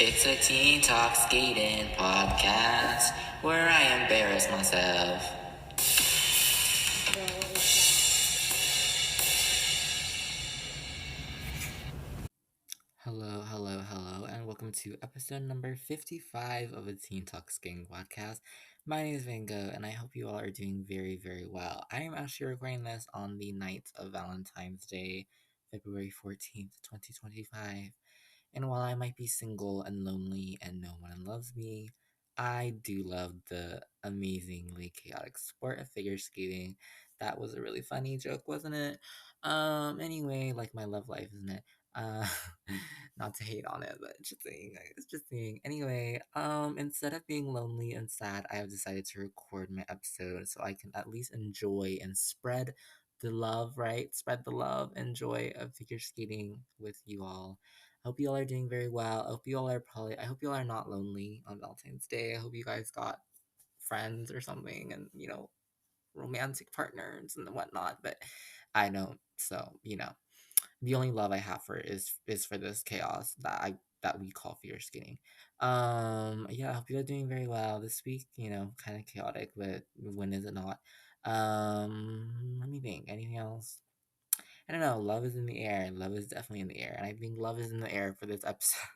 It's a teen talk skating podcast where I embarrass myself. Hello, and welcome to episode number 55 of the Teen Talk Skating podcast. My name is Vango, and I hope you all are doing very, very well. I am actually recording this on the night of Valentine's Day, February 14th, 2025. And while I might be single and lonely and no one loves me, I do love the amazingly chaotic sport of figure skating. That was a really funny joke, wasn't it? Anyway, like my love life, isn't it? Uh, not to hate on it, but just saying, it's just saying. Anyway, instead of being lonely and sad, I have decided to record my episode so I can at least enjoy and spread the love, right? Spread the love and joy of figure skating with you all. I hope you all are doing very well. I hope you all are not lonely on Valentine's Day. I hope you guys got friends or something and, romantic partners and whatnot. But I don't. So, the only love I have for it is for this chaos that we call figure skating. Yeah, I hope you are doing very well this week. Kind of chaotic, but when is it not? Let me think. Anything else? I don't know. Love is in the air. Love is definitely in the air, and I think love is in the air for this episode.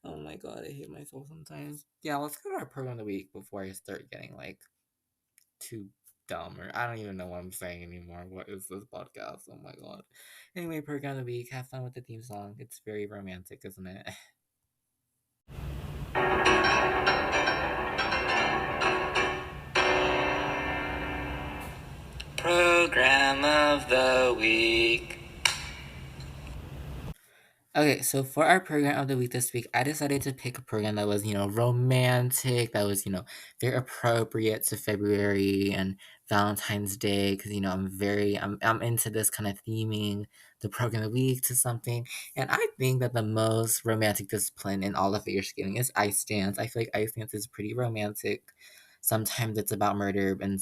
Oh my god, I hate myself sometimes. Yeah, let's go to our program of the week before I start getting like too dumb, or I don't even know what I'm saying anymore. What is this podcast? Oh my god. Anyway, program of the week. Have fun with the theme song. It's very romantic, isn't it? Program of the week. Okay, so for our program of the week this week, I decided to pick a program that was, romantic, that was, very appropriate to February and Valentine's Day, because, I'm into this kind of theming the program of the week to something. And I think that the most romantic discipline in all of figure skating is ice dance. I feel like ice dance is pretty romantic. Sometimes it's about murder and,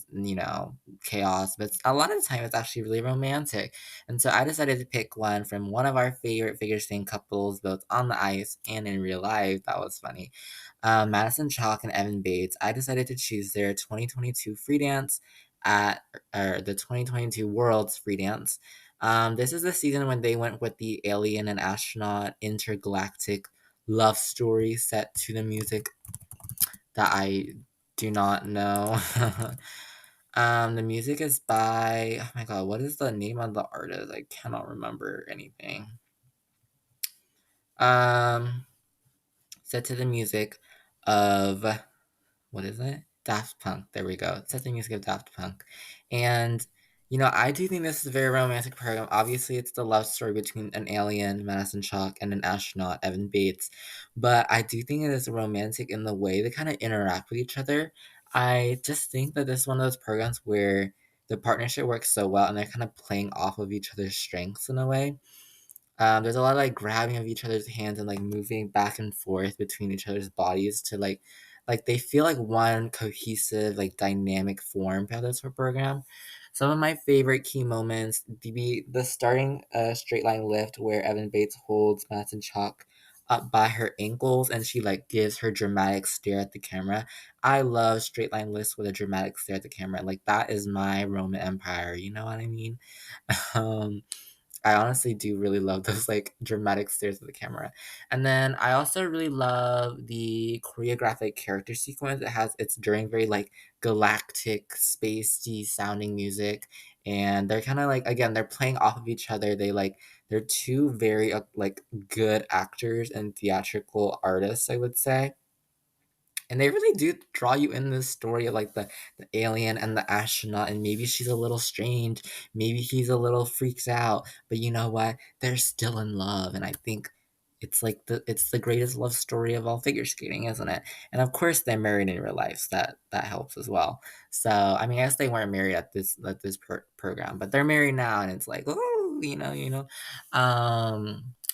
chaos, but a lot of the time it's actually really romantic. And so I decided to pick one from one of our favorite figure skating couples, both on the ice and in real life. That was funny. Madison Chalk and Evan Bates. I decided to choose their 2022 free dance at or the 2022 Worlds free dance. This is the season when they went with the alien and astronaut intergalactic love story set to the music that I do not know. The music is by, oh my god, what is the name of the artist? I cannot remember anything. Um, Set to the music of, what is it? Daft Punk. There we go. Set to the music of Daft Punk. And, I do think this is a very romantic program. Obviously, it's the love story between an alien, Madison Chalk, and an astronaut, Evan Bates. But I do think it is romantic in the way they kind of interact with each other. I just think that this is one of those programs where the partnership works so well and they're kind of playing off of each other's strengths in a way. There's a lot of like grabbing of each other's hands and like moving back and forth between each other's bodies to like they feel like one cohesive like dynamic form for this program. Some of my favorite key moments be the starting straight line lift where Evan Bates holds Madison Chalk up by her ankles and she like gives her dramatic stare at the camera. I love straight line lifts with a dramatic stare at the camera. Like that is my Roman Empire. You know what I mean? um, I honestly do really love those like dramatic stares at the camera. And then I also really love the choreographic character sequence. It's during very like galactic, spacey sounding music. And they're kind of like again, they're playing off of each other. They're two very like good actors and theatrical artists, I would say. And they really do draw you in this story of like the alien and the astronaut, and maybe she's a little strange, maybe he's a little freaks out, but you know what? They're still in love, and I think it's the greatest love story of all figure skating, isn't it? And of course, they're married in real life, so that helps as well. So I mean, I guess they weren't married at this program, but they're married now, and it's like, oh,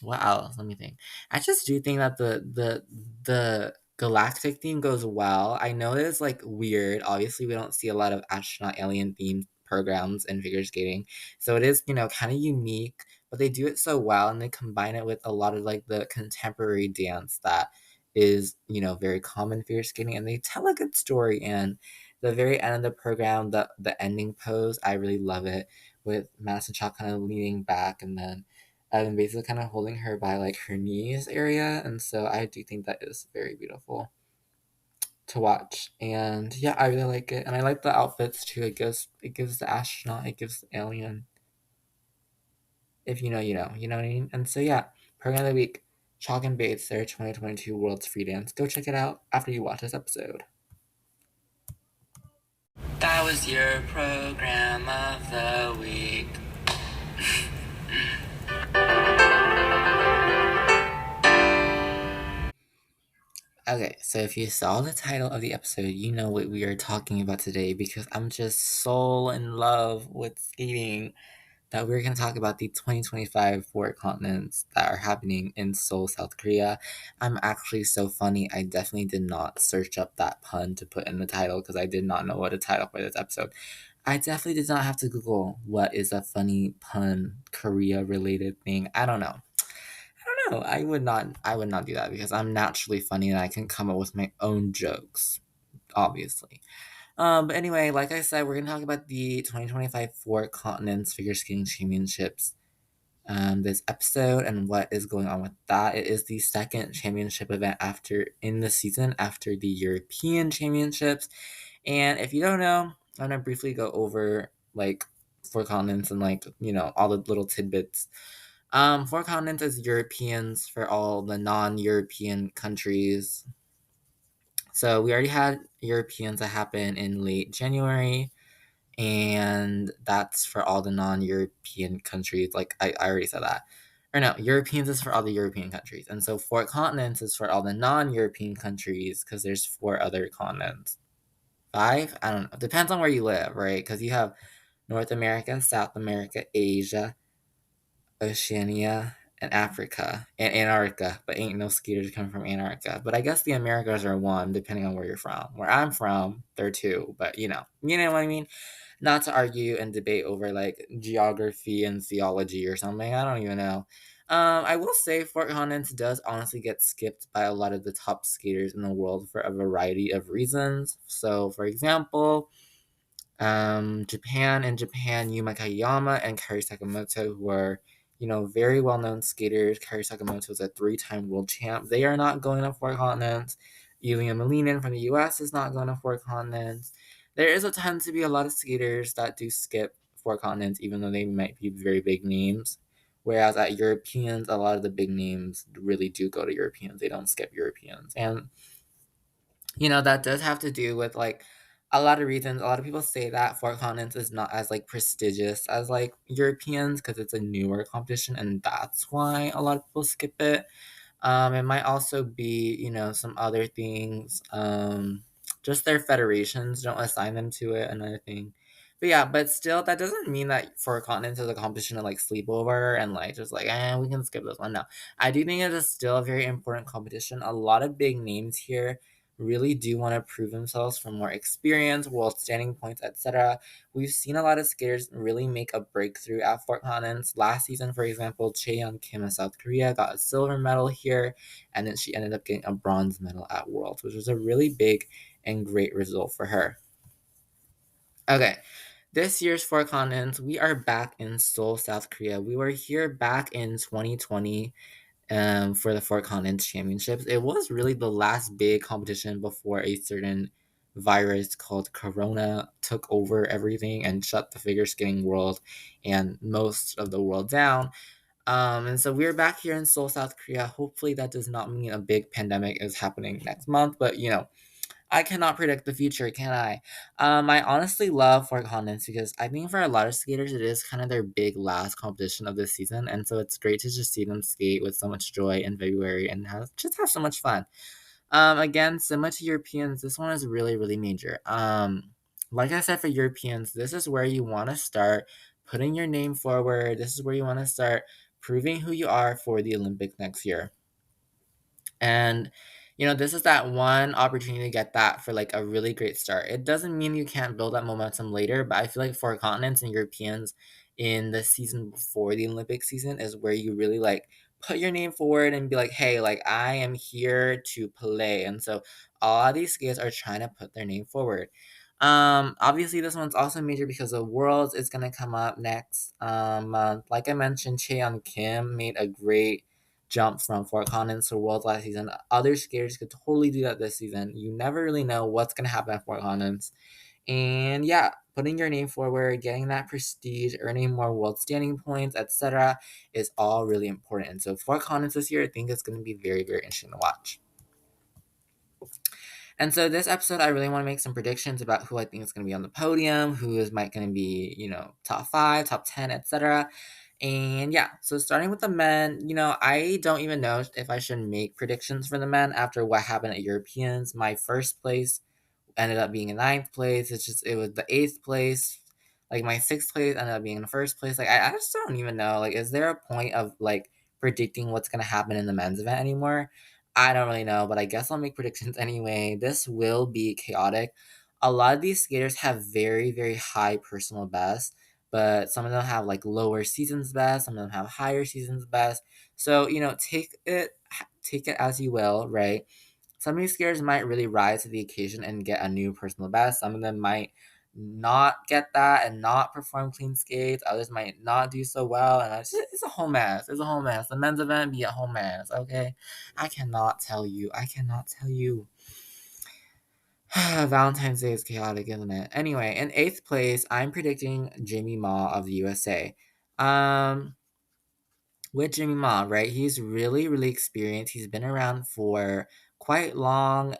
What else? Let me think. I just do think that the galactic theme goes well. I know that it's like weird. Obviously, we don't see a lot of astronaut alien themed programs in figure skating. So it is, kind of unique, but they do it so well, and they combine it with a lot of like the contemporary dance that is, very common figure skating, and they tell a good story. And the very end of the program, the ending pose, I really love it, with Madison Chalk kind of leaning back, and then Evan basically kind of holding her by like her knees area. And so I do think that is very beautiful to watch. And yeah, I really like it. And I like the outfits too. It gives the astronaut, it gives the alien. If you know, you know. You know what I mean? And so yeah, program of the week, Chalk and Bates, their 2022 World's Free Dance. Go check it out after you watch this episode. That was your program of the week. Okay, so if you saw the title of the episode, you know what we are talking about today, because I'm just so in love with skating that we're going to talk about the 2025 four continents that are happening in Seoul, South Korea. I'm actually so funny. I definitely did not search up that pun to put in the title because I did not know what a title for this episode. I definitely did not have to Google what is a funny pun Korea related thing. I don't know. I don't know. I would not do that because I'm naturally funny and I can come up with my own jokes, obviously. But anyway, like I said, we're gonna talk about the 2025 Four Continents Figure Skating Championships. This episode and what is going on with that. It is the second championship event after in the season after the European Championships. And if you don't know, I'm gonna briefly go over like four continents and like all the little tidbits. Four continents is Europeans for all the non-European countries. So we already had Europeans that happened in late January, and that's for all the non-European countries. Like I already said that. Or no, Europeans is for all the European countries. And so four continents is for all the non-European countries because there's four other continents. Five? I don't know. Depends on where you live, right? Because you have North America, South America, Asia, Oceania, and Africa, and Antarctica, but ain't no skaters coming from Antarctica. But I guess the Americas are one, depending on where you're from. Where I'm from, they're two, but you know what I mean? Not to argue and debate over like geography and theology or something. I don't even know. I will say Fort Collins does honestly get skipped by a lot of the top skaters in the world for a variety of reasons. So, for example, Japan, Yuma Kayama and Kari Sakamoto, who are, very well known skaters. Kari Sakamoto is a three-time world champ. They are not going to four continents. Yulia Malinin from the US is not going to four continents. There is a tend to be a lot of skaters that do skip four continents, even though they might be very big names. Whereas at Europeans, a lot of the big names really do go to Europeans. They don't skip Europeans. And that does have to do with like a lot of reasons. A lot of people say that Four Continents is not as like prestigious as like Europeans because it's a newer competition, and that's why a lot of people skip it. It might also be, some other things. Just their federations don't assign them to it, another thing. But yeah, but still, that doesn't mean that for continents is a competition to like sleep over and like just like, we can skip this one. No, I do think it is still a very important competition. A lot of big names here really do want to prove themselves for more experience, world standing points, etc. We've seen a lot of skaters really make a breakthrough at Fort Collins. Last season, for example, Chaeyoung Kim of South Korea got a silver medal here, and then she ended up getting a bronze medal at Worlds, which was a really big and great result for her. Okay, this year's Four Continents, we are back in Seoul, South Korea. We were here back in 2020 for the Four Continents Championships. It was really the last big competition before a certain virus called Corona took over everything and shut the figure skating world and most of the world down. And so we're back here in Seoul, South Korea. Hopefully, that does not mean a big pandemic is happening next month, but I cannot predict the future, can I? I honestly love Fort Collins because I think for a lot of skaters, it is kind of their big last competition of the season, and so it's great to just see them skate with so much joy in February and have so much fun. Again, similar to Europeans, this one is really really major. Like I said, for Europeans, this is where you want to start putting your name forward. This is where you want to start proving who you are for the Olympics next year. And this is that one opportunity to get that for like a really great start. It doesn't mean you can't build that momentum later, but I feel like for continents and Europeans, in the season before the Olympic season is where you really like put your name forward and be like, hey, like I am here to play. And so all of these skaters are trying to put their name forward. Obviously this one's also major because the Worlds is gonna come up next month. Like I mentioned, Cheon Kim made a great jump from Fort Collins to Worlds last season. Other skaters could totally do that this season. You never really know what's gonna happen at Fort Collins. And yeah, putting your name forward, getting that prestige, earning more world standing points, etc., is all really important. And so Fort Collins this year, I think it's going to be very, very interesting to watch. And so this episode, I really want to make some predictions about who I think is going to be on the podium, who is might going to be, top 5, top 10, etc. And yeah, so starting with the men, I don't even know if I should make predictions for the men after what happened at Europeans. My first place ended up being in ninth place. It was the eighth place. Like my sixth place ended up being in the first place. Like I just don't even know. Like, is there a point of like predicting what's gonna happen in the men's event anymore? I don't really know, but I guess I'll make predictions anyway. This will be chaotic. A lot of these skaters have very, very high personal bests, but some of them have like lower seasons best, some of them have higher seasons best. So, take it as you will, right? Some of these skiers might really rise to the occasion and get a new personal best. Some of them might not get that and not perform clean skates. Others might not do so well, and it's a whole mess. It's a whole mess. The men's event be a whole mess. Okay, I cannot tell you. I cannot tell you. Valentine's Day is chaotic, isn't it? Anyway, in eighth place, I'm predicting Jamie Ma of the USA. Um, with Jimmy Ma, right? He's really, really experienced. He's been around for quite long.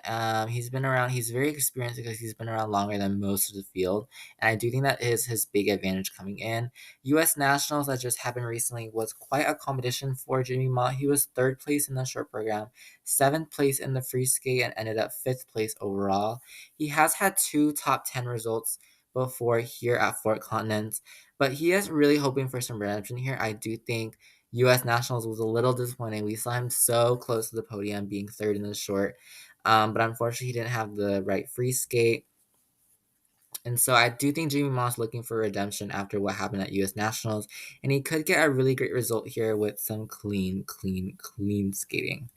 He's very experienced because he's been around longer than most of the field. And I do think that is his big advantage coming in. US Nationals that just happened recently was quite a competition for Jimmy Ma. He was third place in the short program, seventh place in the free skate, and ended up fifth place overall. He has had two top 10 results before here at Fort Continent, but he is really hoping for some redemption here. I do think U.S. Nationals was a little disappointing. We saw him so close to the podium, being third in the short, but unfortunately, he didn't have the right free skate. And so I do think Jamie Moss looking for redemption after what happened at U.S. Nationals, and he could get a really great result here with some clean, clean, clean skating.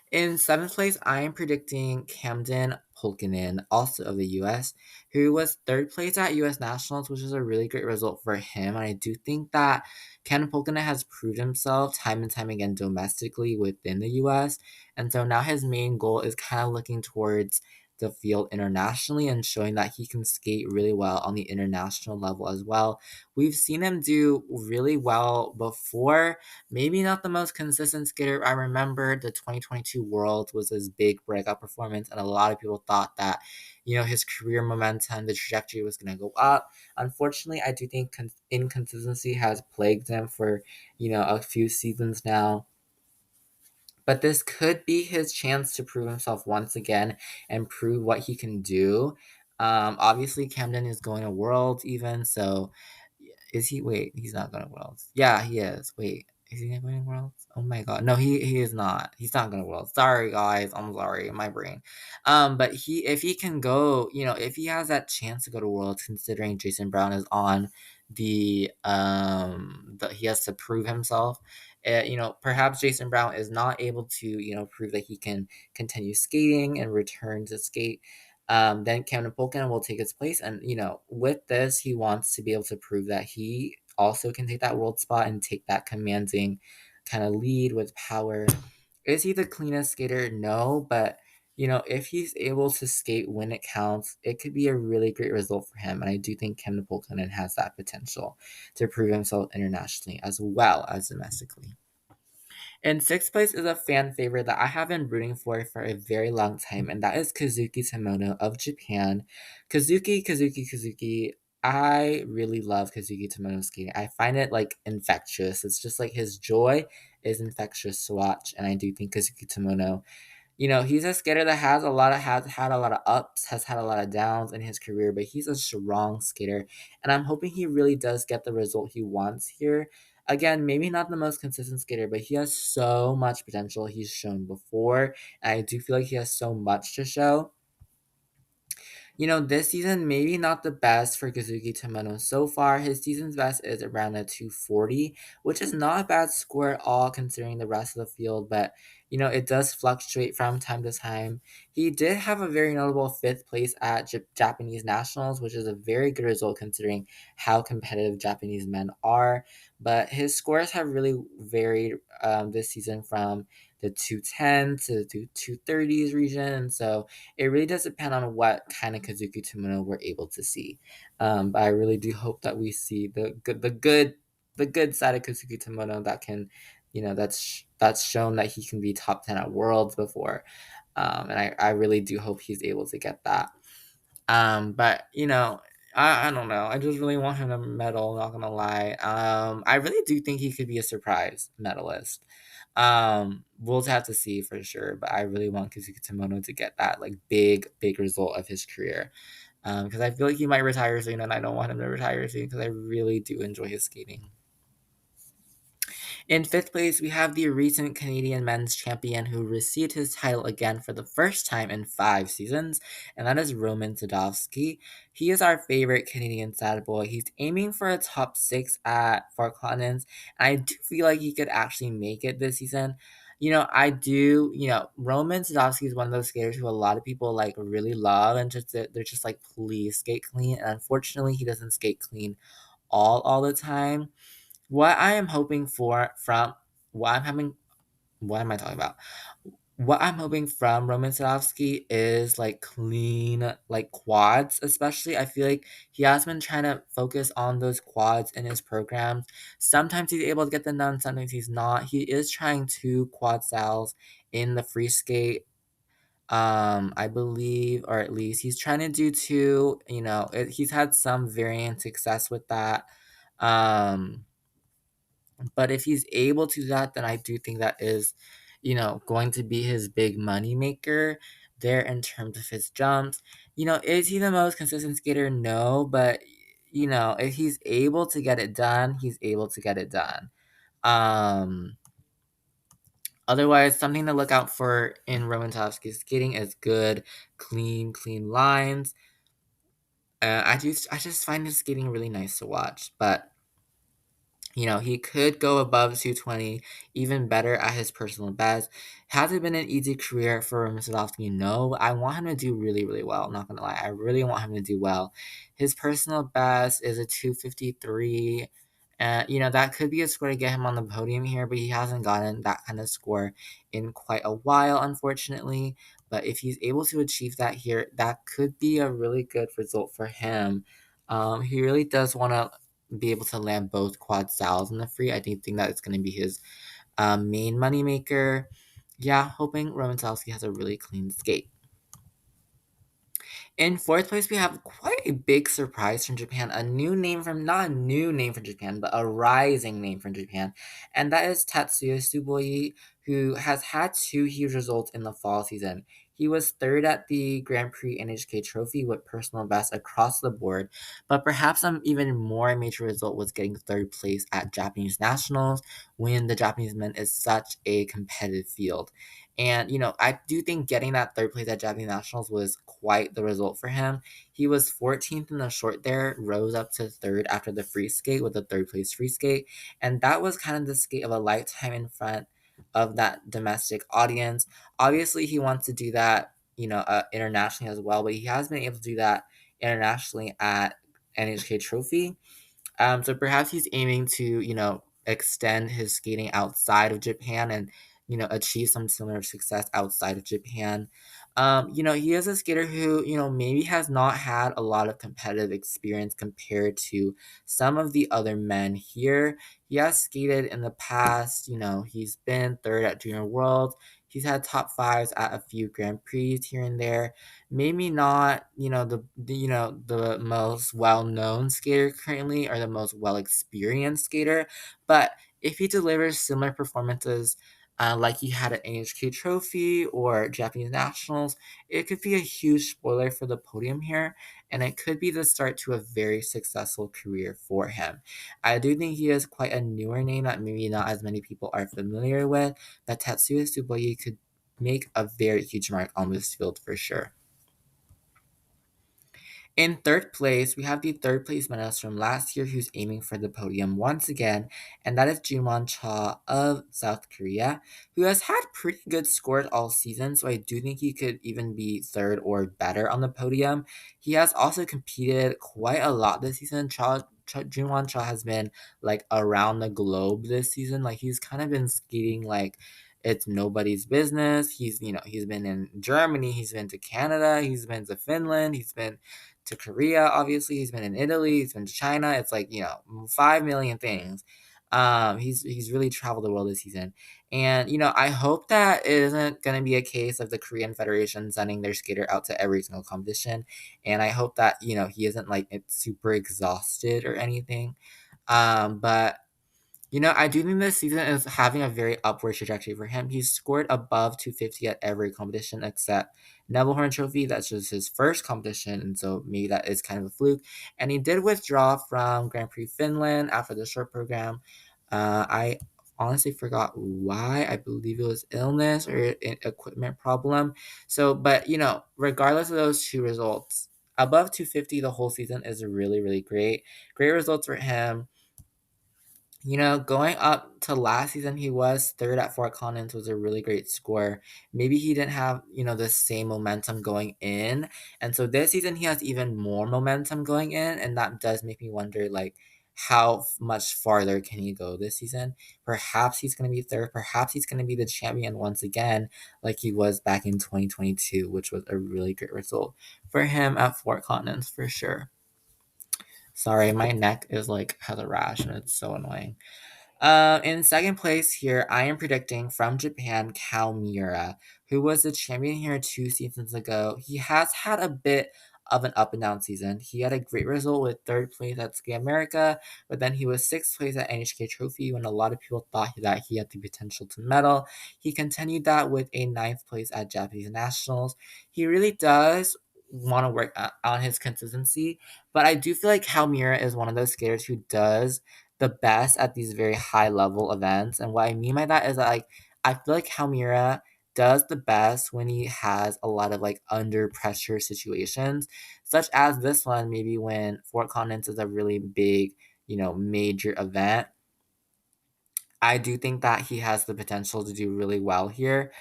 In seventh place, I am predicting Camden Pulkkinen, also of the US, who was third place at US Nationals, which is a really great result for him. And I do think that Camden Pulkkinen has proved himself time and time again domestically within the US. And so now his main goal is kind of looking towards the field internationally and showing that he can skate really well on the international level as well. We've seen him do really well before. Maybe not the most consistent skater. I remember the 2022 World was his big breakout performance, and a lot of people thought that, his career momentum, the trajectory was going to go up. Unfortunately, I do think inconsistency has plagued him for, a few seasons now. But this could be his chance to prove himself once again and prove what he can do. Obviously, Camden is going to Worlds even, so is he? Wait, he's not going to Worlds. Yeah, he is. Wait, is he not going to Worlds? Oh my god, no, he is not. He's not going to Worlds. Sorry, guys, I'm sorry, my brain. But if he can go, if he has that chance to go to Worlds, considering Jason Brown is on he has to prove himself. Perhaps Jason Brown is not able to, prove that he can continue skating and return to skate. Then Camden Polkin will take his place. And, with this, he wants to be able to prove that he also can take that world spot and take that commanding kind of lead with power. Is he the cleanest skater? No, but if he's able to skate when it counts, it could be a really great result for him. And I do think Kevin Polkanen has that potential to prove himself internationally as well as domestically. In sixth place is a fan favorite that I have been rooting for a very long time, and that is Kazuki Tomono of Japan. Kazuki. I really love Kazuki Tomono's skating. I find it like infectious. It's just like his joy is infectious to watch, and I do think Kazuki Tomono, he's a skater that has had a lot of ups, has had a lot of downs in his career, but he's a strong skater, and I'm hoping he really does get the result he wants here. Again, maybe not the most consistent skater, but he has so much potential he's shown before, and I do feel like he has so much to show. This season maybe not the best for Kazuki Tomono so far. His season's best is around a 240, which is not a bad score at all considering the rest of the field, but it does fluctuate from time to time. He did have a very notable fifth place at Japanese Nationals, which is a very good result considering how competitive Japanese men are. But his scores have really varied this season from the 210 to the 230s region, and so it really does depend on what kind of Kazuki Tomono we're able to see. But I really do hope that we see the good side of Kazuki Tomono that can, that's shown that he can be top 10 at Worlds before. And I really do hope he's able to get that. But I don't know. I just really want him to medal, not gonna lie. I really do think he could be a surprise medalist. We'll have to see for sure, but I really want Kazuki Tomono to get that like big result of his career. Because I feel like he might retire soon, and I don't want him to retire soon because I really do enjoy his skating. In fifth place, we have the recent Canadian men's champion who received his title again for the first time in 5 seasons, and that is Roman Sadovsky. He is our favorite Canadian sad boy. He's aiming for a top 6 at Fort Continents, and I do feel like he could actually make it this season. Roman Sadovsky is one of those skaters who a lot of people like really love, and they're just like, please skate clean. And unfortunately, he doesn't skate clean all the time. What I am hoping for from what I'm having what am I talking about? What I'm hoping from Roman Sadovsky is like clean like quads, especially. I feel like he has been trying to focus on those quads in his programs. Sometimes he's able to get them done, sometimes he's not. He is trying 2 quad styles in the free skate. I believe, or at least he's trying to do 2. He's had some variant success with that. Um but if he's able to do that, then I do think that is, going to be his big money maker there in terms of his jumps. Is he the most consistent skater? No, but if he's able to get it done, he's able to get it done. Um, Otherwise, something to look out for in Roman Tarkovsky's skating is good, clean lines. I just find his skating really nice to watch, but he could go above 220, even better at his personal best. Has it been an easy career for Sadovsky? No. I want him to do really, really well. I'm not going to lie. I really want him to do well. His personal best is a 253. That could be a score to get him on the podium here, but he hasn't gotten that kind of score in quite a while, unfortunately. But if he's able to achieve that here, that could be a really good result for him. He really does want to be able to land both quad styles in the free. I think that it's going to be his main moneymaker. Yeah, hoping Roman Salsky has a really clean skate. In fourth place, we have quite a big surprise from Japan. Not a new name from Japan, but a rising name from Japan. And that is Tatsuya Tsuboi, who has had 2 huge results in the fall season. He was third at the Grand Prix NHK Trophy with personal best across the board, but perhaps an even more major result was getting third place at Japanese Nationals when the Japanese men is such a competitive field. And, I do think getting that third place at Japanese Nationals was quite the result for him. He was 14th in the short there, rose up to third after the free skate with the third place free skate. And that was kind of the skate of a lifetime in front of that domestic audience. Obviously, he wants to do that, internationally as well, but he has been able to do that internationally at NHK Trophy. So perhaps he's aiming to, extend his skating outside of Japan and, achieve some similar success outside of Japan. He is a skater who, maybe has not had a lot of competitive experience compared to some of the other men here. He has skated in the past, he's been third at Junior Worlds. He's had top 5s at a few Grand Prix here and there. Maybe not, the most well-known skater currently or the most well-experienced skater, but if he delivers similar performances like he had at NHK Trophy or Japanese Nationals, it could be a huge spoiler for the podium here, and it could be the start to a very successful career for him. I do think he is quite a newer name that maybe not as many people are familiar with, but Tatsuya Tsuboi could make a very huge mark on this field for sure. In third place, we have the third place medalist from last year who's aiming for the podium once again, and that is Junwon Cha of South Korea, who has had pretty good scores all season, so I do think he could even be third or better on the podium. He has also competed quite a lot this season. Junwon Cha has been like around the globe this season. Like he's kind of been skating like it's nobody's business. He's been in Germany, he's been to Canada, he's been to Finland, he's been to Korea, obviously. He's been in Italy. He's been to China. It's like 5 million things. He's really traveled the world this season, and I hope that it isn't going to be a case of the Korean Federation sending their skater out to every single competition, and I hope that he isn't like it's super exhausted or anything. But I do think this season is having a very upward trajectory for him. He's scored above 250 at every competition except Nebelhorn Trophy. That's just his first competition, and so maybe that is kind of a fluke. And he did withdraw from Grand Prix Finland after the short program. I honestly forgot why. I believe it was illness or an equipment problem. So, but regardless of those two results, above 250 the whole season is really, really great. Great results for him. Going up to last season, he was third at Fort Collins, was a really great score. Maybe he didn't have, the same momentum going in. And so this season, he has even more momentum going in. And that does make me wonder, like, how much farther can he go this season? Perhaps he's going to be third. Perhaps he's going to be the champion once again, like he was back in 2022, which was a really great result for him at Fort Collins for sure. Sorry, my neck is like has a rash and it's so annoying. In second place here, I am predicting from Japan, Miura, who was the champion here 2 seasons ago. He has had a bit of an up and down season. He had a great result with third place at Ski America, but then he was sixth place at NHK Trophy when a lot of people thought that he had the potential to medal. He continued that with a ninth place at Japanese Nationals. He really does want to work on his consistency, but I do feel like Miura is one of those skaters who does the best at these very high level events. And what I mean by that is that like I feel like Halmira does the best when he has a lot of like under pressure situations, such as this one, maybe when Fort Collins is a really big, major event. I do think that he has the potential to do really well here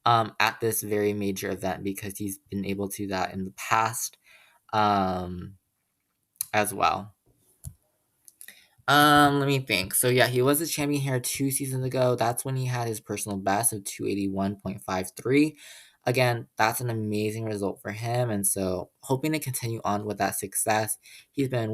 at this very major event because he's been able to do that in the past um, as well. Let me think. So yeah, he was a champion here 2 seasons ago. That's when he had his personal best of 281.53. Again, that's an amazing result for him, and so hoping to continue on with that success. He's been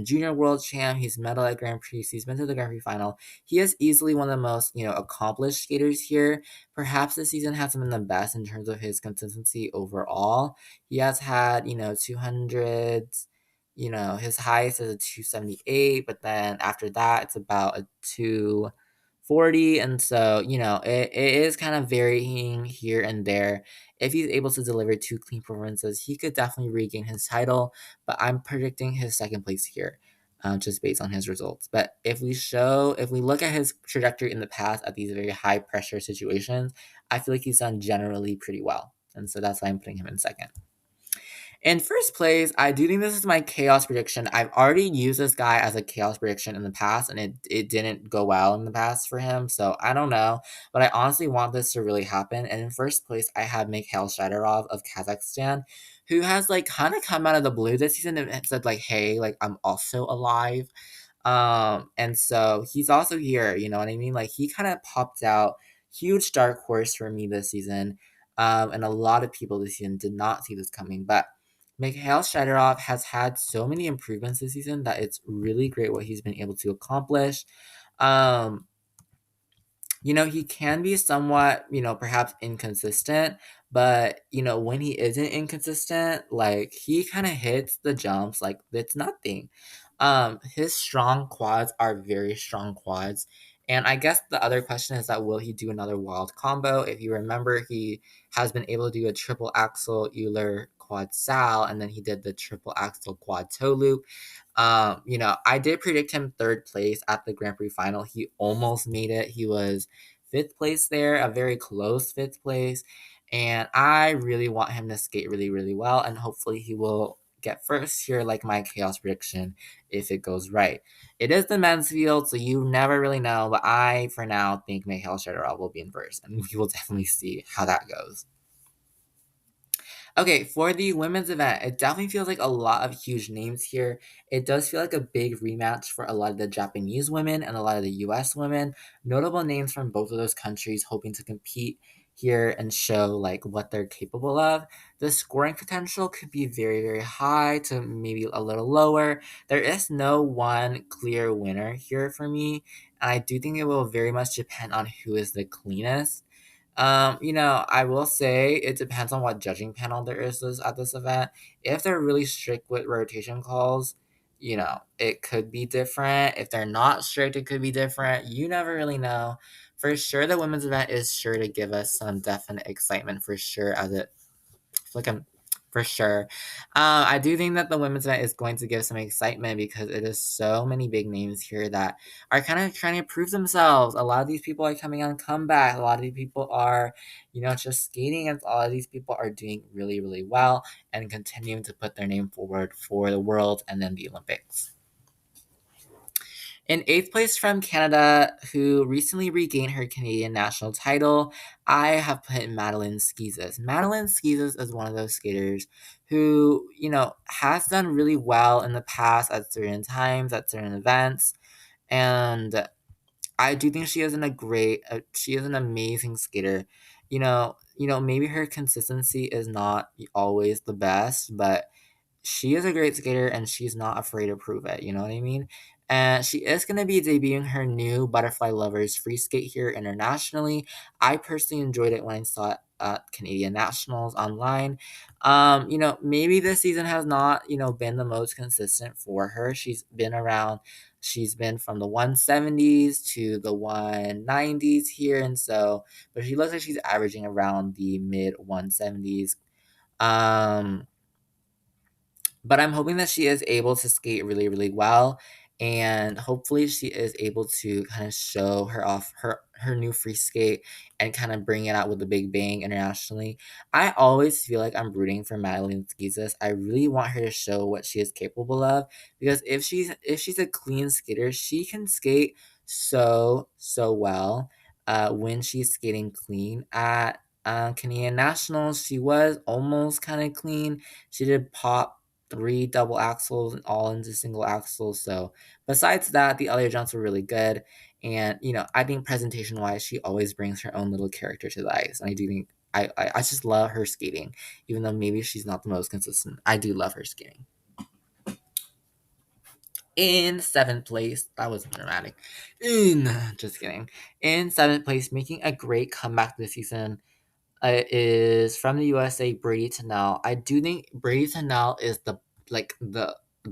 junior world champ. He's medal at Grand Prix. He's been to the Grand Prix final. He is easily one of the most accomplished skaters here. Perhaps this season hasn't been the best in terms of his consistency overall. He has had 200s. His highest is a 278, but then after that, it's about a 240. And so, it is kind of varying here and there. If he's able to deliver two clean performances, he could definitely regain his title, but I'm predicting his second place here. Just based on his results. But if we look at his trajectory in the past at these very high pressure situations, I feel like he's done generally pretty well. And so that's why I'm putting him in second. In first place, I do think this is my chaos prediction. I've already used this guy as a chaos prediction in the past, and it didn't go well in the past for him. So I don't know, but I honestly want this to really happen. And in first place, I have Mikhail Shadorov of Kazakhstan, who has like kind of come out of the blue this season and said like, "Hey, like I'm also alive." And so he's also here. You know what I mean? Like he kind of popped out, huge dark horse for me this season. And a lot of people this season did not see this coming, but Mikhail Shadorov has had so many improvements this season that it's really great what he's been able to accomplish. Um, he can be somewhat, perhaps inconsistent, but, when he isn't inconsistent, like, he kind of hits the jumps like it's nothing. His strong quads are very strong quads. And I guess the other question is that will he do another wild combo? If you remember, he has been able to do a triple axel Euler quad sal, and then he did the triple axel quad toe loop. I did predict him third place at the Grand Prix final. He almost made it. He was fifth place there, a very close fifth place. And I really want him to skate really, really well. And hopefully he will get first here, like my chaos prediction, if it goes right. It is the men's field, so you never really know, but I, for now, think Mikhail Shedorov will be in first, and we will definitely see how that goes. Okay, for the women's event, it definitely feels like a lot of huge names here. It does feel like a big rematch for a lot of the Japanese women and a lot of the US women. Notable names from both of those countries hoping to compete here and show like what they're capable of. The scoring potential could be very, very high to maybe a little lower. There is no one clear winner here for me. And I do think it will very much depend on who is the cleanest. I will say it depends on what judging panel there is at this event. If they're really strict with rotation calls, it could be different. If they're not strict, it could be different. You never really know. For sure, the women's event is sure to give us some definite excitement for sure, as it like I'm for sure. I do think that the women's event is going to give some excitement because it is so many big names here that are kind of trying to prove themselves. A lot of these people are coming on comeback. A lot of these people are, just skating, and a lot of these people are doing really, really well and continuing to put their name forward for the world and then the Olympics. In eighth place from Canada, who recently regained her Canadian national title, I have put Madeline Skeezes. Madeline Skeezes is one of those skaters who, has done really well in the past at certain times, at certain events. And I do think she is an amazing skater. Maybe her consistency is not always the best, but she is a great skater and she's not afraid to prove it. You know what I mean? And she is going to be debuting her new Butterfly Lovers free skate here internationally. I personally enjoyed it when I saw it at Canadian Nationals online. Maybe this season has not, been the most consistent for her. She's been from the 170s to the 190s here. But she looks like she's averaging around the mid 170s. But I'm hoping that she is able to skate really, really well, and hopefully she is able to kind of show her new free skate and kind of bring it out with a big bang internationally. I always feel like I'm rooting for Madeline Skeezes. I really want her to show what she is capable of because if she's a clean skater, she can skate so well. When she's skating clean at Canadian Nationals, she was almost kind of clean. She did pop 3 double axles and all into single axles. So besides that, the other jumps were really good. And I think presentation wise, she always brings her own little character to the ice. And I do think I just love her skating, even though maybe she's not the most consistent. I do love her skating. In seventh place, that was dramatic. Just kidding. In seventh place, making a great comeback this season, is from the USA, Brady Tennell. I do think Brady Tennell is the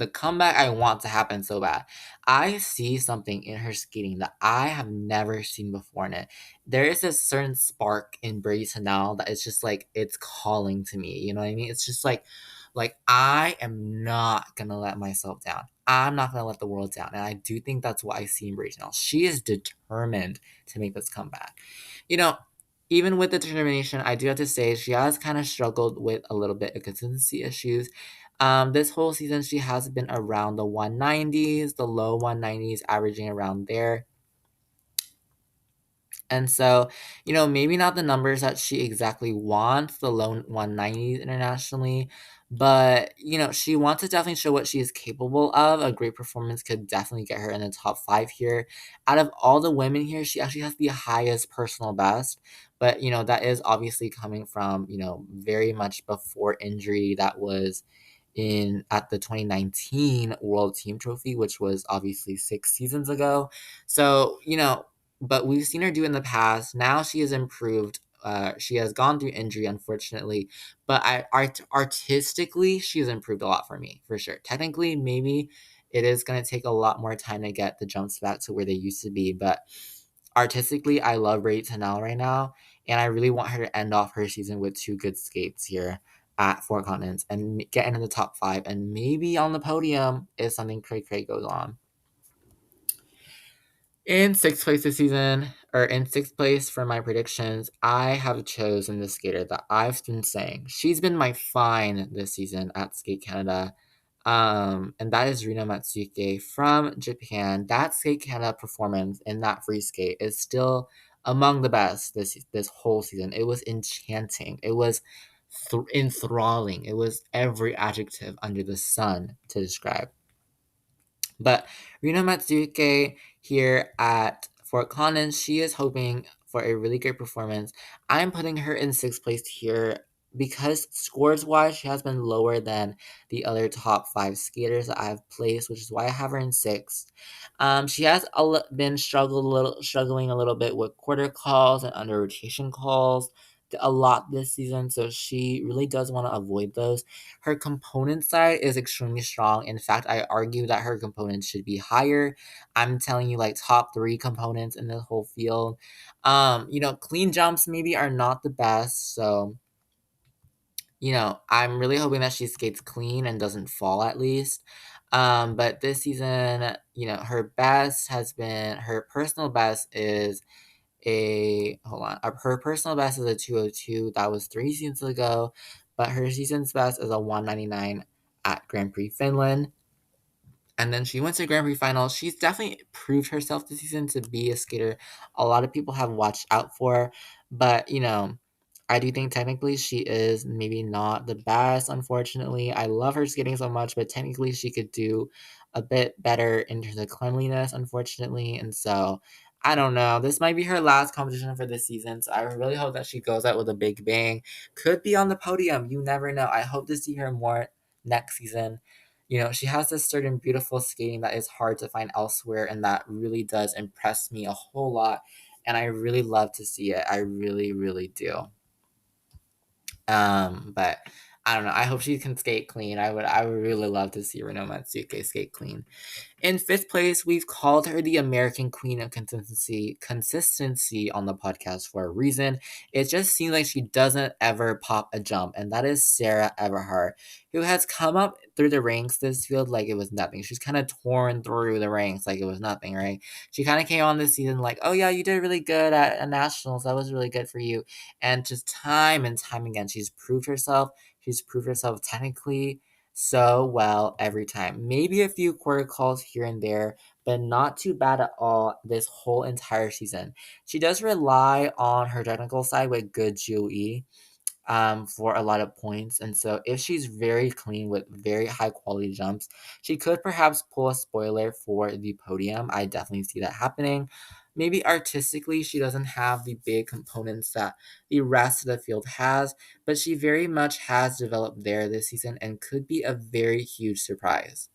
comeback I want to happen so bad. I see something in her skating that I have never seen before in it. There is a certain spark in Brady Tennell that is just like it's calling to me. You know what I mean? It's just like I am not gonna let myself down. I'm not gonna let the world down. And I do think that's what I see in Brady Tennell. She is determined to make this comeback. You know, even with the determination, I do have to say she has kind of struggled with a little bit of consistency issues. This whole season, she has been around the 190s, the low 190s, averaging around there. And so, maybe not the numbers that she exactly wants, the low 190s internationally, but, she wants to definitely show what she is capable of. A great performance could definitely get her in the top 5 here. Out of all the women here, she actually has the highest personal best, but, that is obviously coming from, very much before injury. That was in at the 2019 World Team Trophy, which was obviously 6 seasons ago. So, but we've seen her do it in the past. Now she has improved. She has gone through injury, unfortunately, but artistically, she has improved a lot for me, for sure. Technically, maybe it is going to take a lot more time to get the jumps back to where they used to be, but artistically, I love Ray Tanel right now, and I really want her to end off her season with 2 good skates here at Four Continents and get into the top 5 and maybe on the podium if something cray goes on. In sixth place this season, or in sixth place for my predictions, I have chosen the skater that I've been saying. She's been my find this season at Skate Canada. And that is Rina Matsuke from Japan. That Skate Canada performance in that free skate is still among the best this whole season. It was enchanting. It was enthralling. It was every adjective under the sun to describe. But Rina Matsuke here at Fort Collins, she is hoping for a really great performance. I'm putting her in sixth place here because scores wise, she has been lower than the other top five skaters that I've placed, which is why I have her in sixth. She has been struggling a little bit with quarter calls and under rotation calls a lot this season, so she really does want to avoid those. Her component side is extremely strong. In fact, I argue that her components should be higher. I'm telling you, like top three components in the whole field. Clean jumps maybe are not the best, so I'm really hoping that she skates clean and doesn't fall at least. But this season, her personal best is her personal best is a 202. That was 3 seasons ago, but her season's best is a 199 at Grand Prix Finland. And then she went to Grand Prix finals. She's definitely proved herself this season to be a skater a lot of people have watched out for. But, I do think technically she is maybe not the best, unfortunately. I love her skating so much, but technically she could do a bit better in terms of cleanliness, unfortunately. And so I don't know. This might be her last competition for this season. So I really hope that she goes out with a big bang. Could be on the podium. You never know. I hope to see her more next season. She has this certain beautiful skating that is hard to find elsewhere, and that really does impress me a whole lot. And I really love to see it. I really, really do. But I don't know. I hope she can skate clean. I would really love to see Reno Matsuke skate clean. In fifth place, we've called her the American Queen of consistency on the podcast for a reason. It just seems like she doesn't ever pop a jump, and that is Sarah Everhart, who has come up through the ranks this field like it was nothing. She's kind of torn through the ranks like it was nothing, right? She kind of came on this season like, oh yeah, you did really good at nationals. That was really good for you. And just time and time again, she's proved herself. She's proved herself technically so well every time. Maybe a few quarter calls here and there, but not too bad at all this whole entire season. She does rely on her technical side with good GOE for a lot of points. And so if she's very clean with very high quality jumps, she could perhaps pull a spoiler for the podium. I definitely see that happening. Maybe artistically, she doesn't have the big components that the rest of the field has, but she very much has developed there this season and could be a very huge surprise.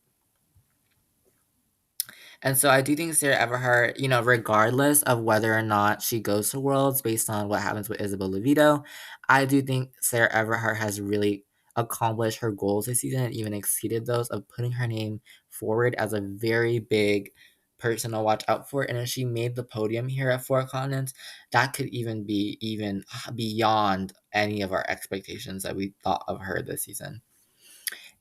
And so I do think Sarah Everhart, regardless of whether or not she goes to Worlds based on what happens with Isabel Levito, I do think Sarah Everhart has really accomplished her goals this season and even exceeded those of putting her name forward as a very big person to watch out for. And if she made the podium here at Four Continents, that could even be even beyond any of our expectations that we thought of her this season.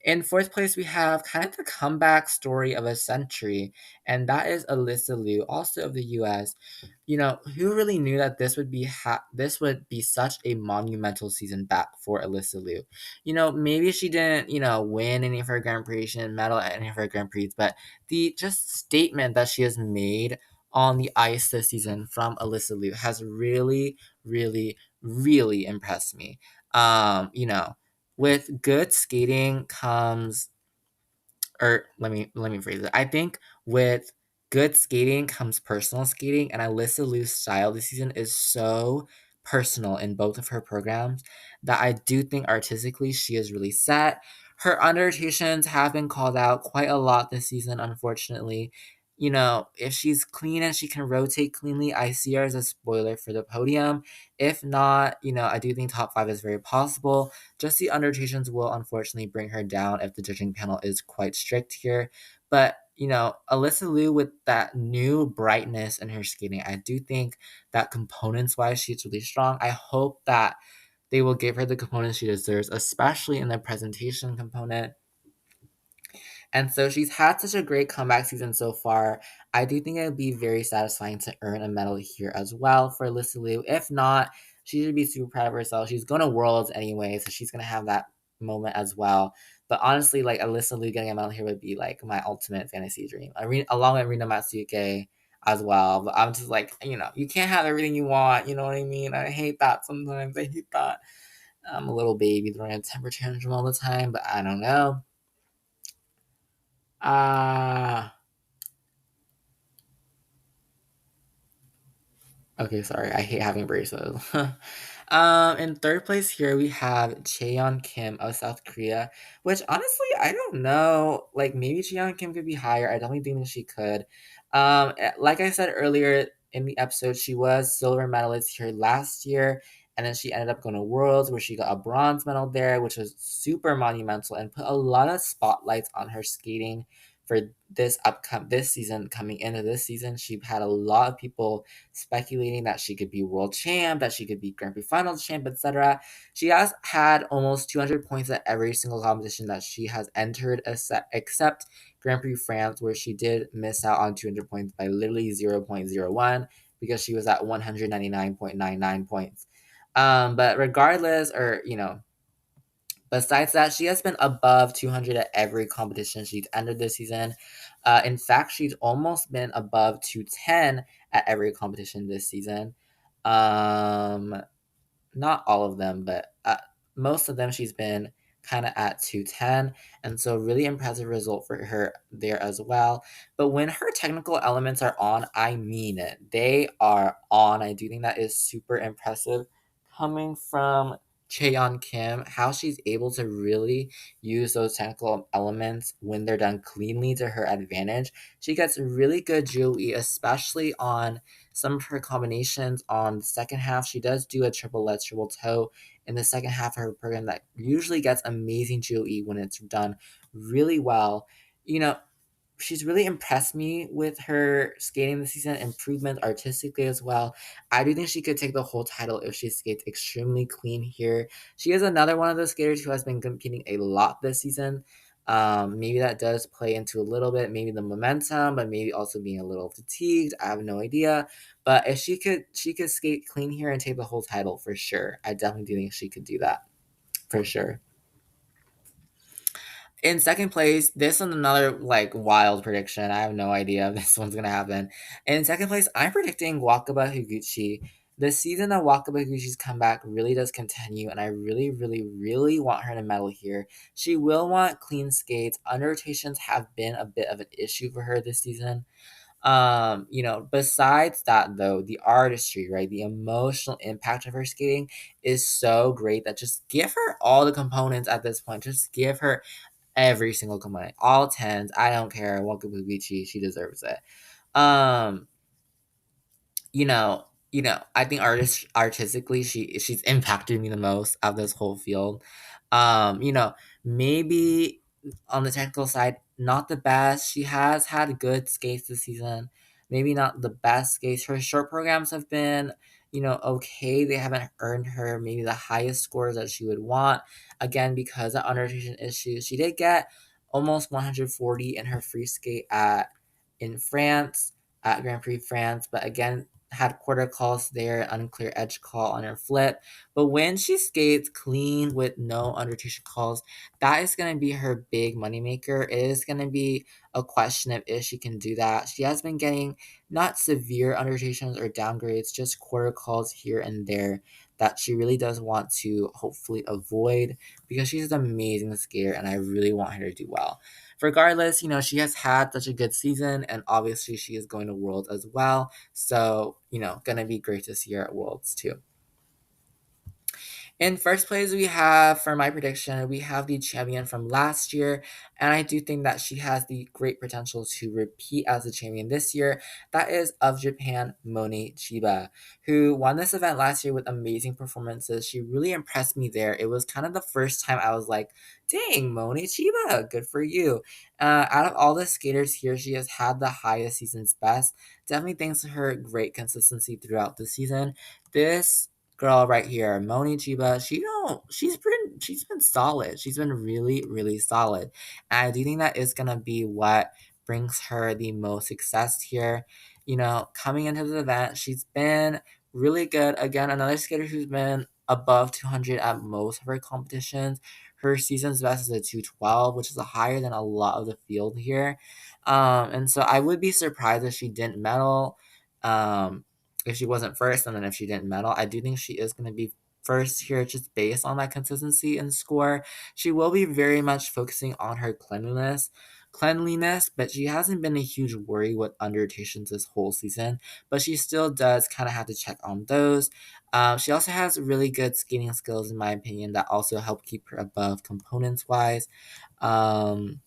In fourth place, we have kind of the comeback story of a century, and that is Alyssa Liu, also of the U.S. Who really knew that this would be such a monumental season back for Alyssa Liu? Maybe she didn't, win any of her Grand Prix, she didn't medal at any of her Grand Prix, but the just statement that she has made on the ice this season from Alyssa Liu has really, really, really impressed me. With good skating comes, or let me phrase it. I think with good skating comes personal skating, and Alyssa Liu's style this season is so personal in both of her programs that I do think artistically she is really set. Her underrotations have been called out quite a lot this season, unfortunately. If she's clean and she can rotate cleanly, I see her as a spoiler for the podium. If not, I do think top five is very possible. Just the underrotations will unfortunately bring her down if the judging panel is quite strict here. But, Alyssa Liu with that new brightness in her skating, I do think that components wise, she's really strong. I hope that they will give her the components she deserves, especially in the presentation component. And so she's had such a great comeback season so far. I do think it would be very satisfying to earn a medal here as well for Alyssa Liu. If not, she should be super proud of herself. She's going to Worlds anyway, so she's going to have that moment as well. But honestly, like Alyssa Liu getting a medal here would be like my ultimate fantasy dream. Along with Rina Matsuke as well. But I'm just like, you can't have everything you want. You know what I mean? I hate that sometimes. I hate that. I'm a little baby throwing a temper tantrum all the time, but I don't know. Uh Okay, sorry. I hate having braces. In third place here we have Cheon Kim of South Korea, which honestly I don't know. Like maybe Cheon Kim could be higher. I definitely think that she could. Like I said earlier in the episode, she was silver medalist here last year, and then she ended up going to Worlds where she got a bronze medal there, which was super monumental and put a lot of spotlights on her skating for this season. Coming into this season, she had a lot of people speculating that she could be world champ, that she could be Grand Prix Finals champ, etc. She has had almost 200 points at every single competition that she has entered, except Grand Prix France, where she did miss out on 200 points by literally 0.01 because she was at 199.99 points. But regardless, or besides that, she has been above 200 at every competition she's entered this season. In fact, she's almost been above 210 at every competition this season. Um, Not all of them, but most of them she's been kind of at 210. And so, really impressive result for her there as well. But when her technical elements are on, I mean it. They are on. I do think that is super impressive coming from Cheon Kim, how she's able to really use those technical elements when they're done cleanly to her advantage. She gets really good GOE, especially on some of her combinations on the second half. She does do a triple let's triple toe in the second half of her program that usually gets amazing GOE when it's done really well. You know, she's really impressed me with her skating this season, improvement artistically as well. I do think she could take the whole title if she skates extremely clean here. She is another one of those skaters who has been competing a lot this season. Maybe that does play into a little bit, maybe the momentum, but maybe also being a little fatigued. I have no idea. But if she could skate clean here and take the whole title for sure. I definitely do think she could do that for sure. In second place, this is another like wild prediction. I have no idea if this one's gonna happen. In second place, I'm predicting Wakaba Higuchi. The season of Wakaba Higuchi's comeback really does continue, and I really, really, really want her to medal here. She will want clean skates. Under rotations have been a bit of an issue for her this season. Besides that though, the artistry, right? The emotional impact of her skating is so great that just give her all the components at this point. Just give her every single component, all tens. I don't care. Wakabugichi, she deserves it. Um, I think artistically, she's impacted me the most of this whole field. Um, you know, Maybe on the technical side, not the best. She has had good skates this season. Maybe not the best skates. Her short programs have been, okay. They haven't earned her maybe the highest scores that she would want. Again, because of underrotation issues, she did get almost 140 in her free skate in France at Grand Prix France, but again, had quarter calls there, unclear edge call on her flip. But when she skates clean with no underrotation calls, that is going to be her big moneymaker. It is going to be a question of if she can do that. She has been getting not severe underrotations or downgrades, just quarter calls here and there that she really does want to hopefully avoid because she's an amazing skater and I really want her to do well. Regardless, she has had such a good season and obviously she is going to Worlds as well. So, gonna be great to see her at Worlds too. In first place, we have, for my prediction, we have the champion from last year, and I do think that she has the great potential to repeat as the champion this year. That is of Japan, Moni Chiba, who won this event last year with amazing performances. She really impressed me there. It was kind of the first time I was like, dang, Moni Chiba, good for you. Out of all the skaters here, she has had the highest season's best. Definitely thanks to her great consistency throughout the season. This girl right here, Moni Chiba, she's been solid. She's been really, really solid. And I do think that is gonna be what brings her the most success here. Coming into the event, she's been really good. Again, another skater who's been above 200 at most of her competitions. Her season's best is a 212, which is higher than a lot of the field here. And so I would be surprised if she didn't medal. If she wasn't first, and then if she didn't medal, I do think she is going to be first here just based on that consistency and score. She will be very much focusing on her cleanliness, but she hasn't been a huge worry with underrotations this whole season, but she still does kind of have to check on those. She also has really good skating skills, in my opinion, that also help keep her above components wise. Um,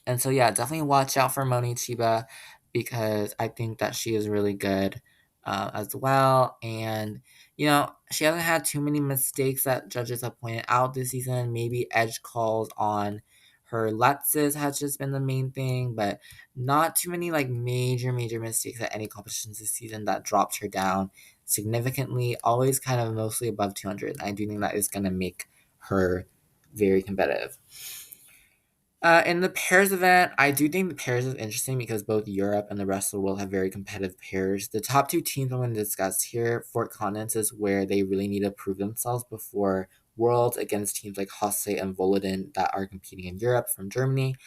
and so, yeah, definitely watch out for Moni Chiba because I think that she is really good as well. And, she hasn't had too many mistakes that judges have pointed out this season. Maybe edge calls on her Lutzes has just been the main thing, but not too many like major, major mistakes at any competitions this season that dropped her down significantly. Always kind of mostly above 200. I do think that is going to make her very competitive. In the pairs event, I do think the pairs is interesting because both Europe and the rest of the world have very competitive pairs. The top two teams I'm going to discuss here, Fort Continents, is where they really need to prove themselves before Worlds against teams like Hosse and Volodin that are competing in Europe from Germany.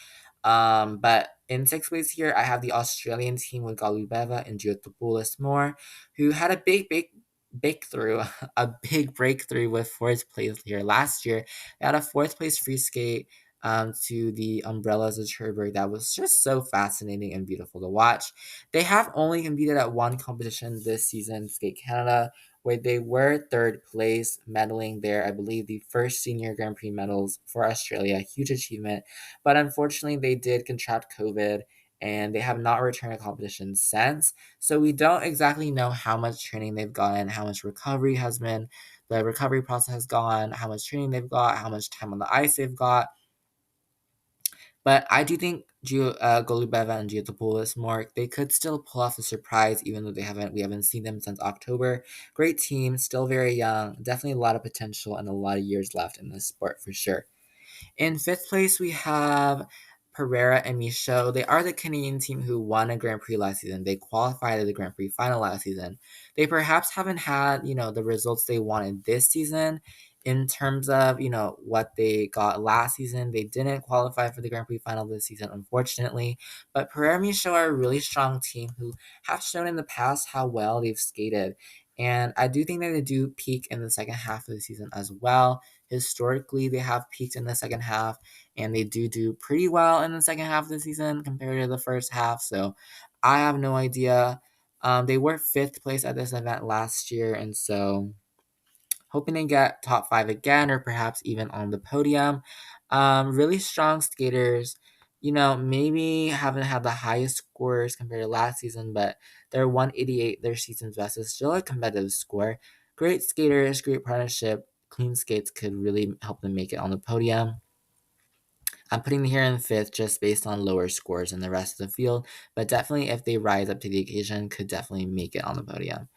But in sixth place here, I have the Australian team with Galubeva and Giotopoulos Moore, who had a big breakthrough, a big breakthrough with fourth place here last year. They had a fourth place free skate to the Umbrellas of Cherbourg that was just so fascinating and beautiful to watch. They have only competed at one competition this season, Skate Canada, where they were third place, medaling there, I believe, the first senior Grand Prix medals for Australia. Huge achievement. But unfortunately, they did contract COVID and they have not returned to competition since. So we don't exactly know how much training they've gotten, how much recovery has been, the recovery process has gone, how much training they've got, how much time on the ice they've got. But I do think Golubeva and Giotopoulos more they could still pull off a surprise, even though we haven't seen them since October. Great team, still very young, definitely a lot of potential and a lot of years left in this sport for sure. In fifth place, we have Pereira and Michaud. They are the Canadian team who won a Grand Prix last season. They qualified at the Grand Prix final last season. They perhaps haven't had, the results they wanted this season in terms of, what they got last season. They didn't qualify for the Grand Prix final this season, unfortunately. But Pereira and Michaud are a really strong team who have shown in the past how well they've skated. And I do think that they do peak in the second half of the season as well. Historically, they have peaked in the second half, and they do pretty well in the second half of the season compared to the first half. So I have no idea. They were fifth place at this event last year, and so hoping to get top five again, or perhaps even on the podium. Really strong skaters. Maybe haven't had the highest scores compared to last season, but their 188, their season's best, is still a competitive score. Great skaters, great partnership. Clean skates could really help them make it on the podium. I'm putting them here in fifth just based on lower scores than the rest of the field, but definitely if they rise up to the occasion, could definitely make it on the podium.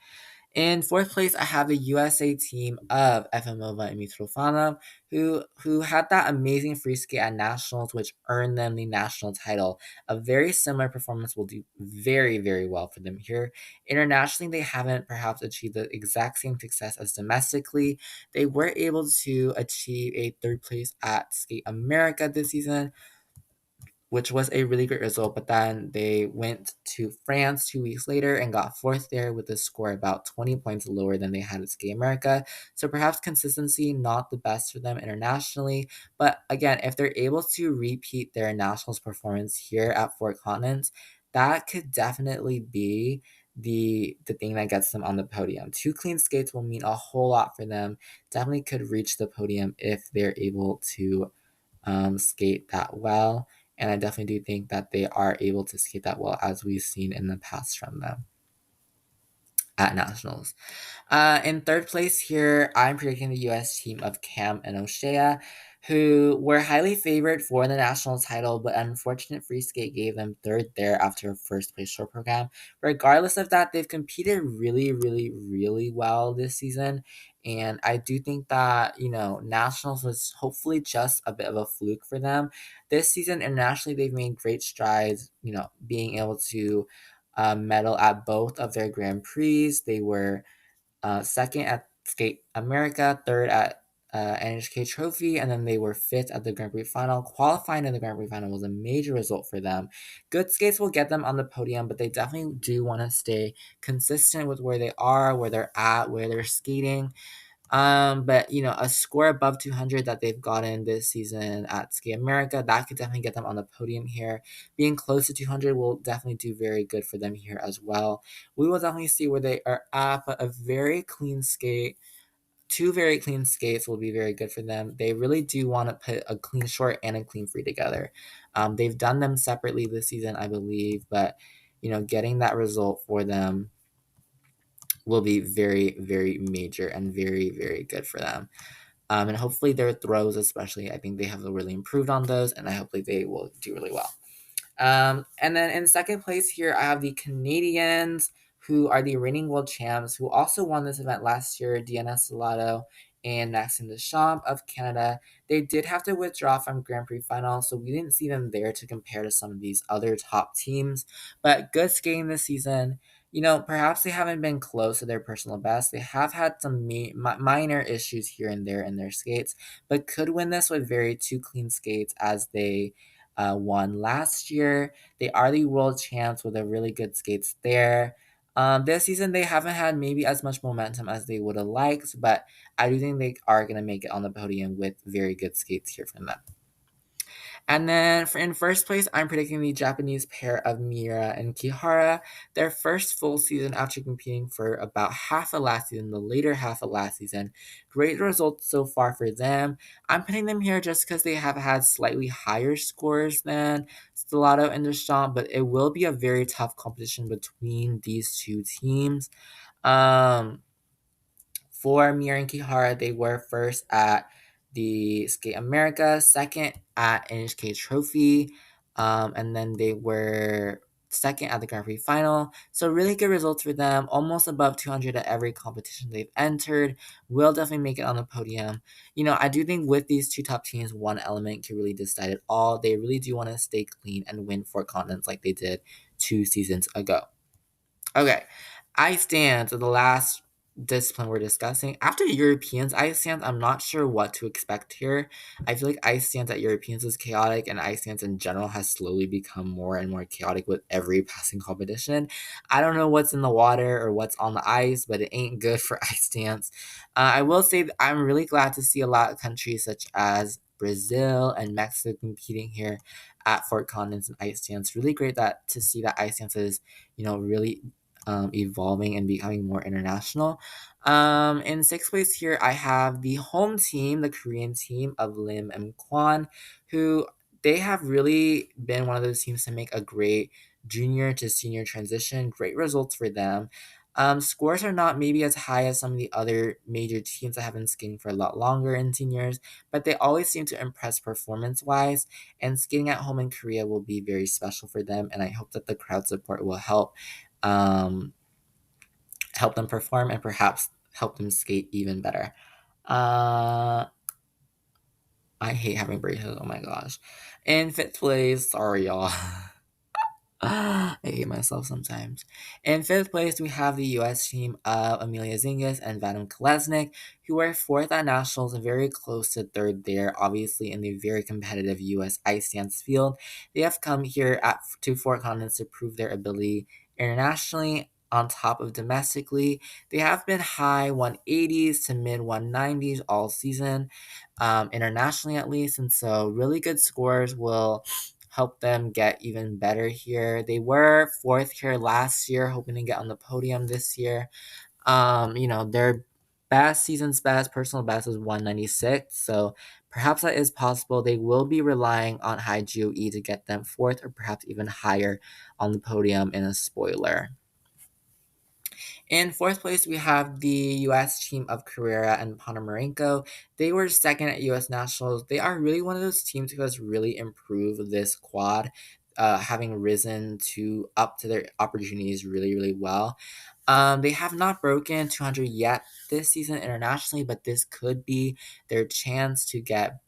In fourth place, I have the USA team of Efimova and Mitrofanov, who had that amazing free skate at nationals, which earned them the national title. A very similar performance will do very, very well for them here. Internationally, they haven't perhaps achieved the exact same success as domestically. They were able to achieve a third place at Skate America this season, which was a really great result. But then they went to France 2 weeks later and got fourth there with a score about 20 points lower than they had at Skate America. So perhaps consistency not the best for them internationally. But again, if they're able to repeat their nationals performance here at Fort Continents, that could definitely be the thing that gets them on the podium. Two clean skates will mean a whole lot for them. Definitely could reach the podium if they're able to skate that well. And I definitely do think that they are able to skate that well, as we've seen in the past from them at nationals. In third place here, I'm predicting the U.S. team of Cam and O'Shea. who were highly favored for the national title, but unfortunate free skate gave them third there after a first place short program. Regardless of that, they've competed really, really, really well this season. And I do think that, nationals was hopefully just a bit of a fluke for them. This season, internationally, they've made great strides, being able to medal at both of their Grand Prix. They were second at Skate America, third at NHK Trophy, and then they were fifth at the Grand Prix final. Qualifying in the Grand Prix final was a major result for them. Good skates will get them on the podium, but they definitely do want to stay consistent with where they are, where they're at, where they're skating. But a score above 200 that they've gotten this season at Ski America, that could definitely get them on the podium here. Being close to 200 will definitely do very good for them here as well. We will definitely see where they are at, but a very clean skate. Two very clean skates will be very good for them. They really do want to put a clean short and a clean free together. They've done them separately this season, I believe, but getting that result for them will be very, very major and very, very good for them. And hopefully their throws, especially, I think they have really improved on those, and I hopefully they will do really well. And then in second place here, I have the Canadians, who are the reigning world champs, who also won this event last year, DNS Salado and Maxime Deschamps of Canada. They did have to withdraw from Grand Prix final, so we didn't see them there to compare to some of these other top teams. But good skating this season. Perhaps they haven't been close to their personal best. They have had some minor issues here and there in their skates, but could win this with very two clean skates as they won last year. They are the world champs with a really good skates there. This season they haven't had maybe as much momentum as they would have liked, but I do think they are going to make it on the podium with very good skates here from them. And then in first place, I'm predicting the Japanese pair of Miura and Kihara. Their first full season after competing for about half of last season, the later half of last season. Great results so far for them. I'm putting them here just because they have had slightly higher scores than Stellato and Deschamps, but it will be a very tough competition between these two teams. For Miura and Kihara, they were first at the Skate America, second at NHK Trophy, and then they were second at the Grand Prix final. So really good results for them, almost above 200 at every competition they've entered. Will definitely make it on the podium. I do think with these two top teams, one element can really decide it all. They really do want to stay clean and win 4 continents like they did 2 seasons ago. Okay, ice dance are the last discipline we're discussing. After Europeans ice dance, I'm not sure what to expect here. I feel like ice dance at Europeans is chaotic, and ice dance in general has slowly become more and more chaotic with every passing competition. I don't know what's in the water or what's on the ice, but it ain't good for ice dance. I will say that I'm really glad to see a lot of countries such as Brazil and Mexico competing here at Fort Continents and ice dance. Really great to see that ice dance is, really evolving and becoming more international. In sixth place here, I have the home team, the Korean team of Lim and Kwan, who they have really been one of those teams to make a great junior to senior transition. Great results for them. Scores are not maybe as high as some of the other major teams that have been skating for a lot longer in seniors, but they always seem to impress performance wise. And skating at home in Korea will be very special for them, and I hope that the crowd support will um, help them perform and perhaps help them skate even better. Uh, I hate having braces. Oh my gosh. In fifth place, sorry y'all. I hate myself sometimes. In fifth place, we have the U.S. team of Amelia Zingas and Vadim Kolesnik, who are fourth at nationals and very close to third there, obviously in the very competitive U.S. ice dance field. They have come here to Four Continents to prove their ability internationally on top of domestically. They have been high 180s to mid 190s all season, internationally at least, and so really good scores will help them get even better here. They were fourth here last year, hoping to get on the podium this year. Their season's best, personal best was 196, so perhaps that is possible. They will be relying on high GOE to get them fourth or perhaps even higher on the podium in a spoiler. In fourth place, we have the U.S. team of Carrera and Ponomarenko. They were second at U.S. Nationals. They are really one of those teams who has really improved this quad, having risen to up to their opportunities really, really well. They have not broken 200 yet this season internationally, but this could be their chance to get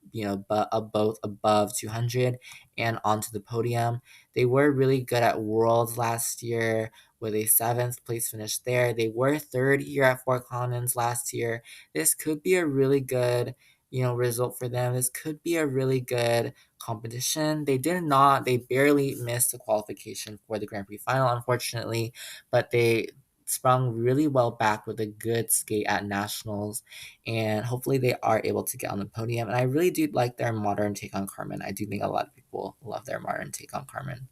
both above 200 and onto the podium. They were really good at Worlds last year with a seventh place finish there. They were third here at Fort Collins last year. This could be a really good result for them. This could be a really good competition. They barely missed the qualification for the Grand Prix final, unfortunately, but they sprung really well back with a good skate at nationals, and hopefully they are able to get on the podium. And I really do like their modern take on Carmen. I do think a lot of people love their modern take on Carmen.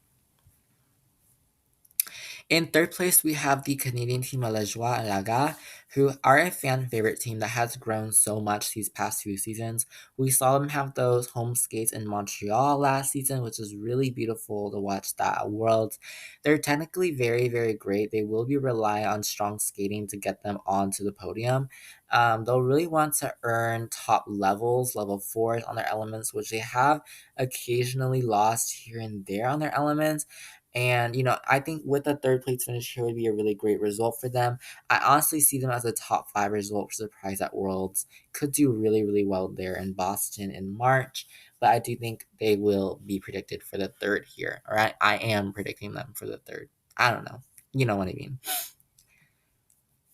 In third place, we have the Canadian team of La Joie and Laga, who are a fan favorite team that has grown so much these past few seasons. We saw them have those home skates in Montreal last season, which was really beautiful to watch that at Worlds. They're technically very, very great. They will be relying on strong skating to get them onto the podium. They'll really want to earn top levels, level fours on their elements, which they have occasionally lost here and there on their elements. And, I think with a third place finish here would be a really great result for them. I honestly see them as a top five result for surprise at Worlds. Could do really, really well there in Boston in March, but I do think they will be predicted for the third here. All right. I am predicting them for the third. I don't know. You know what I mean.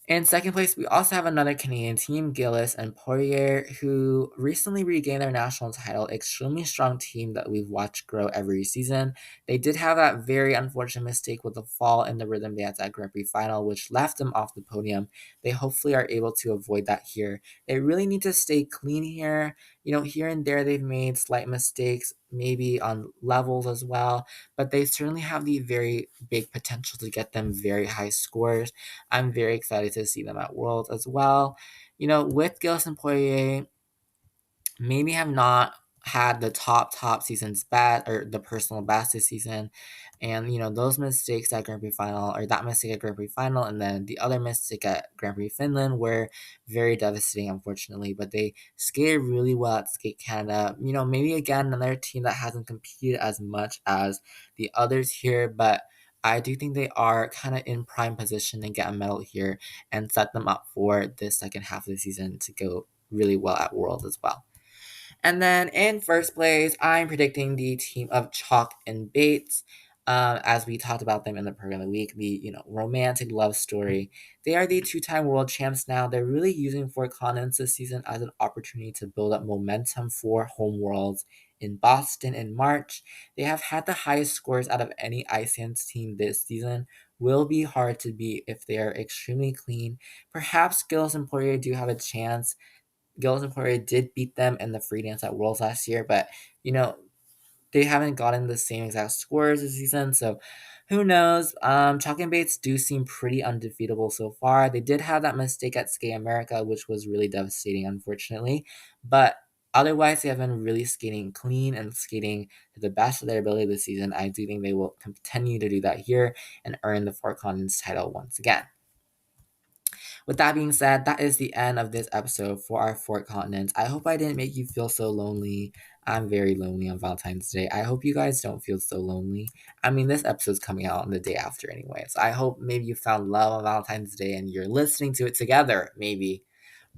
In second place, we also have another Canadian team, Gillis and Poirier, who recently regained their national title. Extremely strong team that we've watched grow every season. They did have that very unfortunate mistake with the fall in the rhythm dance at Grand Prix final, which left them off the podium. They hopefully are able to avoid that here. They really need to stay clean here. Here and there they've made slight mistakes, maybe on levels as well, but they certainly have the very big potential to get them very high scores. I'm very excited to see them at Worlds as well. With Gilles and Poirier, maybe have not had the top seasons bad or the personal best this season. And those mistakes at Grand Prix final, or that mistake at Grand Prix final, and then the other mistake at Grand Prix Finland were very devastating, unfortunately. But they skated really well at Skate Canada. Maybe again another team that hasn't competed as much as the others here, but I do think they are kind of in prime position to get a medal here and set them up for the second half of the season to go really well at Worlds as well. And then in first place, I'm predicting the team of Chalk and Bates. As we talked about them in the program of the week, the romantic love story. They are the two-time world champs now. They're really using Fort Collins this season as an opportunity to build up momentum for home worlds in Boston in March. They have had the highest scores out of any Ice Hands team this season. Will be hard to beat if they are extremely clean. Perhaps Gilles and Poirier do have a chance. Gilles and Poirier did beat them in the free dance at Worlds last year, but they haven't gotten the same exact scores this season, so who knows? Chalk and Bates do seem pretty undefeatable so far. They did have that mistake at Skate America, which was really devastating, unfortunately, but otherwise they have been really skating clean and skating to the best of their ability this season. I do think they will continue to do that here and earn the Four Continents title once again. With that being said, that is the end of this episode for our Fort Continents. I hope I didn't make you feel so lonely. I'm very lonely on Valentine's Day. I hope you guys don't feel so lonely. I mean, this episode's coming out on the day after anyway. So I hope maybe you found love on Valentine's Day and you're listening to it together, maybe.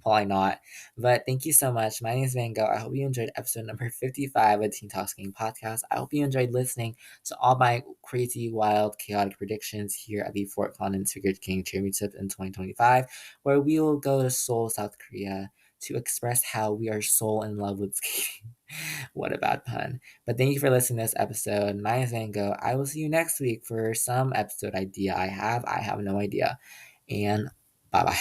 Probably not. But thank you so much. My name is Van Gogh. I hope you enjoyed episode number 55 of Teen Talks Game Podcast. I hope you enjoyed listening to all my crazy, wild, chaotic predictions here at the Fort Collins Figure King Championship in 2025, where we will go to Seoul, South Korea to express how we are so in love with skating. What a bad pun. But thank you for listening to this episode. My name is Van Gogh. I will see you next week for some episode idea I have. I have no idea. And bye-bye.